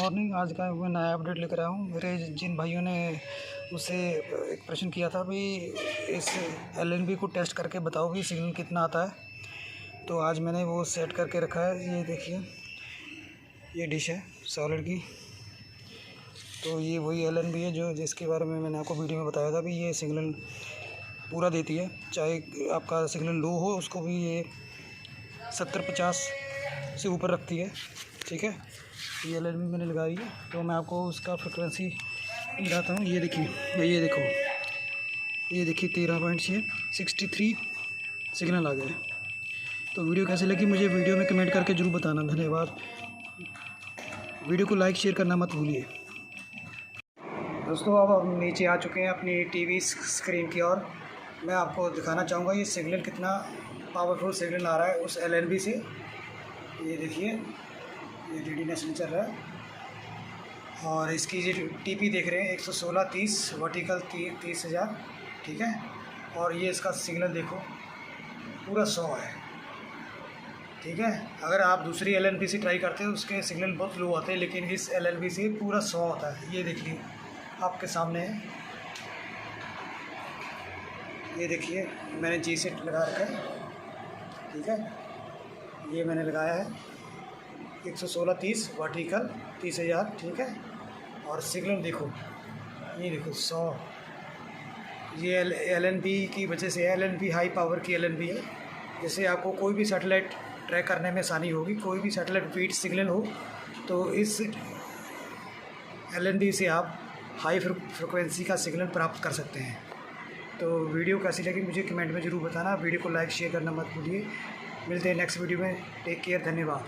Morning. आज का मैं नया अपडेट लेकर आया हूँ। मेरे जिन भाइयों ने मुझसे एक प्रश्न किया था भी इस एलएनबी को टेस्ट करके बताओ भी सिग्नल कितना आता है, तो आज मैंने वो सेट करके रखा है। ये देखिए, ये डिश है सॉलिड की, तो ये वही एलएनबी है जो जिसके बारे में मैंने आपको वीडियो में बताया था भी ये सिग्नल पूरा देती है। चाहे आपका सिग्नल लो हो उसको भी ये 70-50 से ऊपर रखती है। ठीक है, ये एलएनबी मैंने लगाई है, तो मैं आपको उसका फ्रिक्वेंसी दिखाता हूँ। ये देखिए, ये देखो, ये देखिए 13.6 63 सिग्नल आ गए। तो वीडियो कैसी लगी मुझे वीडियो में कमेंट करके ज़रूर बताना। धन्यवाद। वीडियो को लाइक शेयर करना मत भूलिए। दोस्तों, अब हम नीचे आ चुके हैं अपनी टीवी स्क्रीन की ओर। मैं आपको दिखाना चाहूँगा ये सिग्नल कितना पावरफुल सिग्नल आ रहा है उस एलएनबी से। ये देखिए, ये डीडी नेशनल चल रहा है और इसकी जो टीपी देख रहे हैं 116-30 वर्टिकल 30,000। ठीक है, और ये इसका सिग्नल देखो पूरा 100 है। ठीक है, अगर आप दूसरी एलएनबी से ट्राई करते हैं उसके सिग्नल बहुत लो आते हैं, लेकिन इस एलएनबी से पूरा 100 आता है। ये देखिए आपके सामने है, ये देखिए मैंने जी सेट लगा रखा है। ठीक है, ये मैंने लगाया है 116-30 वर्टिकल 30,000। ठीक है, और सिग्नल देखो, ये देखो 100। ये एलएनबी की वजह से एलएनबी हाई पावर की एलएनबी है, जैसे आपको कोई भी सैटेलाइट ट्रैक करने में आसानी होगी। कोई भी सैटेलाइट फीड सिग्नल हो तो इस एलएनबी से आप हाई फ्रिक्वेंसी का सिग्नल प्राप्त कर सकते हैं। तो वीडियो कैसी लगी मुझे कमेंट में ज़रूर बताना। वीडियो को लाइक शेयर करना मत भूलिए। मिलते हैं नेक्स्ट वीडियो में। टेक केयर, धन्यवाद।